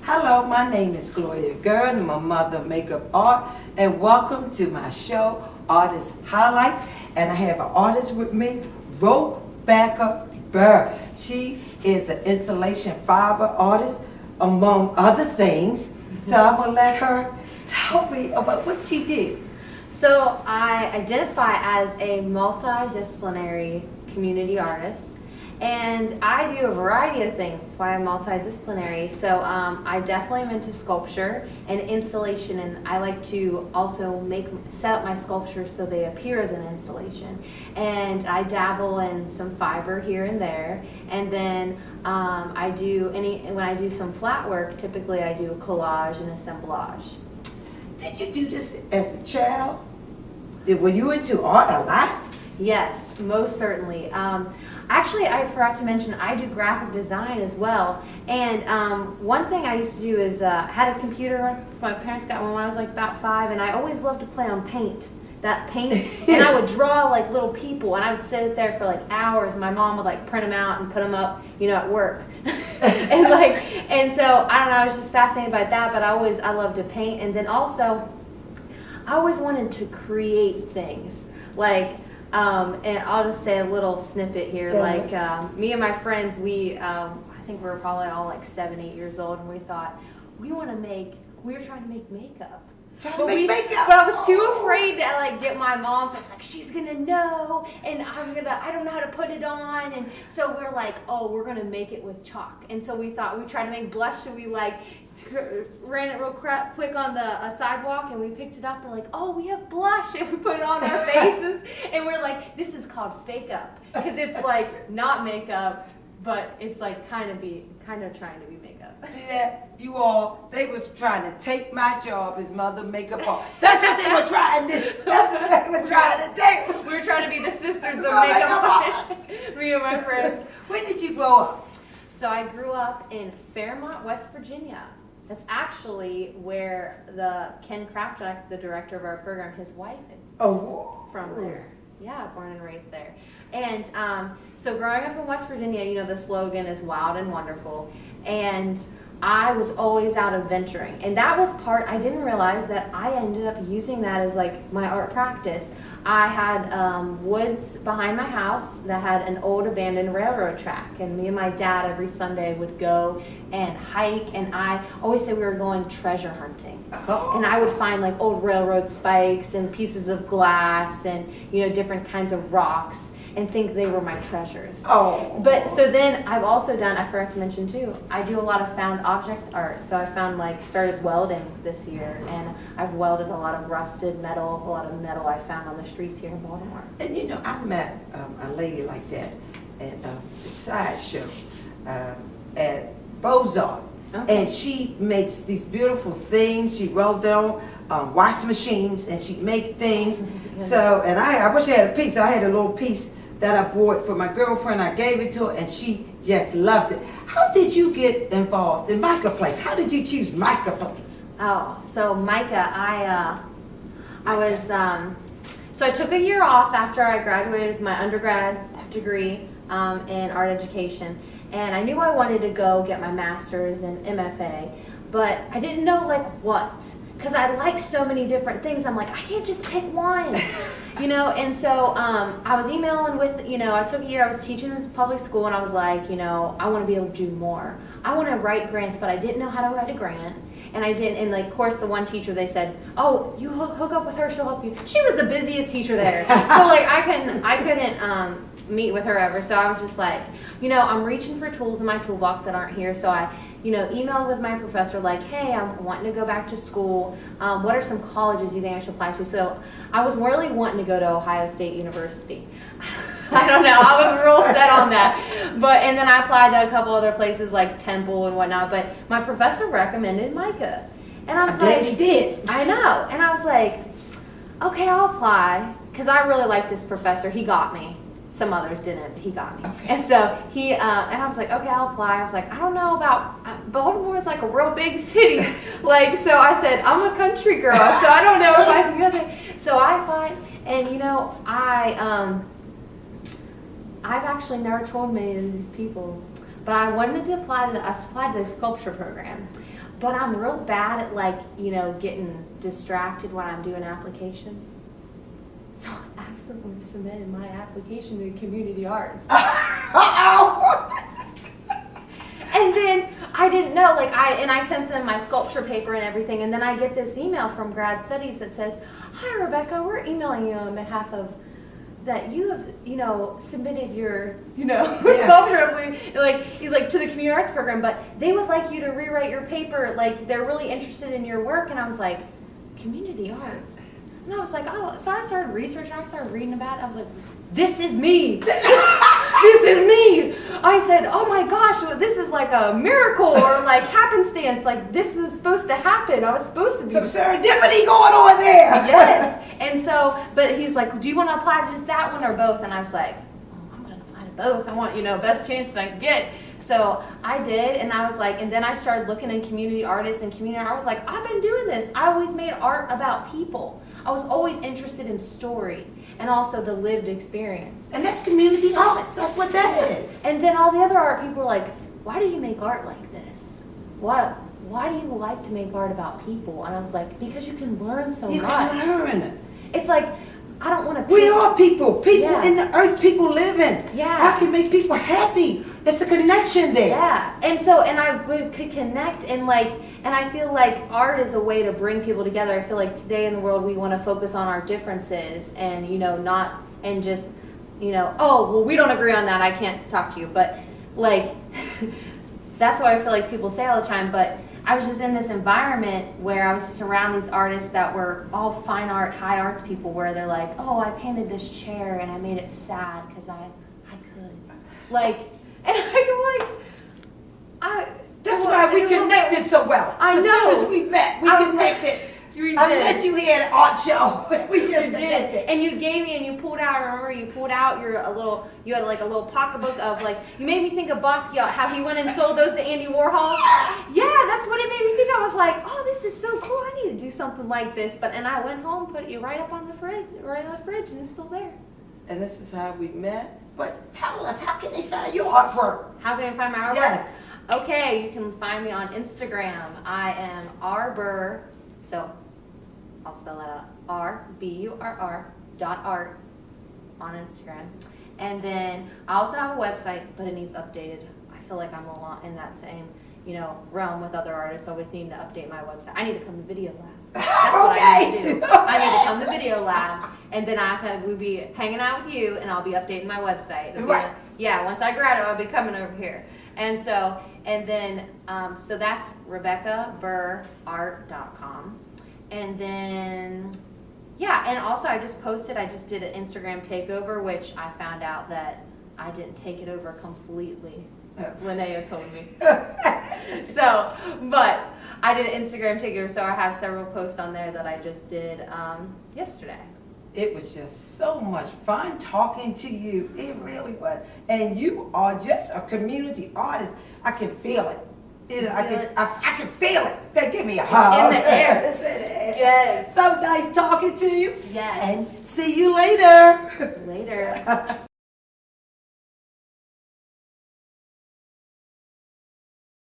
Hello, my name is Gloria Girl, and my mother makeup art, and welcome to my show, Artist Highlights. And I have an artist with me, Rebecca Burr. She is an installation fiber artist, among other things. So I'm gonna let her tell me about what she did. So I identify as a multidisciplinary community artist, and I do a variety of things. That's why I'm multidisciplinary. So I definitely am into sculpture and installation, and I like to also set up my sculptures so they appear as an installation. And I dabble in some fiber here and there, and then when I do some flat work, typically I do a collage and assemblage. Did you do this as a child? Were you into art a lot? Yes, most certainly. Actually, I forgot to mention I do graphic design as well. And one thing I used to do is had a computer. My parents got one when I was like about 5, and I always loved to play on paint. That paint, and I would draw like little people, and I would sit there for like hours. And my mom would like print them out and put them up, at work. and so I don't know. I was just fascinated by that. But I loved to paint, and then also I always wanted to create things and I'll just say a little snippet here. Me and my friends, I think we were probably all like 7, 8 years old, and we thought we were trying to make makeup. But I was too afraid to get my mom. So I was like, she's gonna know, and I don't know how to put it on. And so we're like, oh, we're gonna make it with chalk. And so we thought we'd try to make blush, so we ran it real quick on the sidewalk, and we picked it up and oh, we have blush, and we put it on our faces, and we're like, this is called fake up, because it's not makeup, but it's kind of trying to be makeup. See that? They was trying to take my job as mother makeup art. That's what they were trying to do. That's what they were trying to do. We were trying to be the sisters of makeup art. Me and my friends. When did you grow up? So I grew up in Fairmont, West Virginia. That's actually where Ken Kraftek, the director of our program, his wife is from there. Yeah, born and raised there. And so growing up in West Virginia, the slogan is wild and wonderful. And I was always out adventuring. And that was I didn't realize that I ended up using that as my art practice. I had woods behind my house that had an old abandoned railroad track. And me and my dad every Sunday would go and hike. And I always say we were going treasure hunting. Oh. And I would find old railroad spikes and pieces of glass and, different kinds of rocks, and think they were my treasures. Oh. But so then I've also done, I forgot to mention too, I do a lot of found object art. So I found started welding this year, and I've welded a lot of rusted metal, a lot of metal I found on the streets here in Baltimore. And I met a lady like that at the sideshow at Bozart. Okay. And she makes these beautiful things. She weld down wash machines, and she'd make things. So, and I wish I had a piece. I had a little piece that I bought for my girlfriend. I gave it to her, and she just loved it. How did you get involved in MICA Place? How did you choose MICA Place? Oh, so MICA, so I took a year off after I graduated with my undergrad degree in art education, and I knew I wanted to go get my master's in MFA, but I didn't know what. Because I like so many different things. I'm like, I can't just pick one, and so I was emailing with, I took a year, I was teaching in public school, and I was like, I want to be able to do more. I want to write grants, but I didn't know how to write a grant, and I didn't, and of course the one teacher, they said, oh, you hook up with her, she'll help you. She was the busiest teacher there, so I couldn't meet with her ever, so I was just like, I'm reaching for tools in my toolbox that aren't here, so I emailed with my professor hey, I'm wanting to go back to school. What are some colleges you think I should apply to? So I was really wanting to go to Ohio State University. I don't know. I was real set on that. And then I applied to a couple other places like Temple and whatnot. But my professor recommended MICA. And I was glad he did. I know. And I was like, okay, I'll apply. Because I really like this professor. He got me. Some others didn't, but he got me. Okay. And so he, and I was like, okay, I'll apply. I was like, I don't know about, Baltimore is a real big city. So I said, I'm a country girl, so I don't know if I can go there. So I applied, and I've actually never told many of these people, but I wanted to apply to the sculpture program. but I'm real bad at like, you know, getting distracted when I'm doing applications. So I accidentally submitted my application to Community Arts. And then I didn't know, like I sent them my sculpture paper and everything, and then I get this email from Grad Studies that says, "Hi Rebecca, we're emailing you on behalf of that you have, you know, submitted your, you know, sculpture, like he's like to the Community Arts program, but they would like you to rewrite your paper, like they're really interested in your work." And I was like, Community Arts? And I was like, oh, so I started researching, I started reading about it. I was like, this is me. This is me. I said, oh my gosh, this is like a miracle or like happenstance. Like this is supposed to happen. I was supposed to be. Some serendipity going on there. Yes. And so, but he's like, do you want to apply to just that one or both? And I was like, oh, I'm going to apply to both. I want, you know, best chances I can get. So I did, and I was like, and then I started looking in community artists and community art. I was like, I've been doing this. I always made art about people. I was always interested in story and also the lived experience. And that's community arts. That's what that is. And then all the other art people were like, why do you make art like this? Why do you like to make art about people? And I was like, because you can learn so much. You can learn. It's like, I don't want to. We are people. People Yeah. in the earth. People living. Yeah. I can make people happy. There's a connection there. Yeah. And so, and I could connect and like, and I feel like art is a way to bring people together. I feel like today in the world we want to focus on our differences and, you know, not, and just, you know, oh, well, we don't agree on that. I can't talk to you. But like, that's what I feel like people say all the time. But I was just in this environment where I was just around these artists that were all fine art, high arts people, where they're like, oh, I painted this chair and I made it sad because I could. Like, and I'm like, That's why we connected so well. I As know. soon as we met, we I was connected. You I did. met you here at an art show. We just You connected. did, and you gave me, and you pulled out. I remember you pulled out you had like a little pocketbook of like. You made me think of Basquiat. How he went and sold those to Andy Warhol. Yeah, that's what it made me think. I was like, oh, this is so cool. I need to do something like this. And I went home, put it right up on the fridge, and it's still there. And this is how we met. But tell us, how can they find your artwork? How can I find my artwork? Yes. Okay, you can find me on Instagram. I am rburr. So I'll spell that out. RBURR.art on Instagram. And then I also have a website, but it needs updated. I feel like I'm a lot in that same, you know, realm with other artists. Always need to update my website. I need to come to Video Lab. That's what I need to do. I need to come to Video Lab, and then we'll be hanging out with you, and I'll be updating my website. Right. Yeah, once I graduate, I'll be coming over here. And so, so that's RebeccaBurrArt.com. And then, yeah, and also I just did an Instagram takeover, which I found out that I didn't take it over completely. Linnea told me. So, but I did an Instagram takeover, so I have several posts on there that I just did yesterday. It was just so much fun talking to you. It really was. And you are just a community artist. I can feel it. I can feel it. Okay, give me a hug. In the air. It's in the air. Yes. So nice talking to you. Yes. And see you later. Later.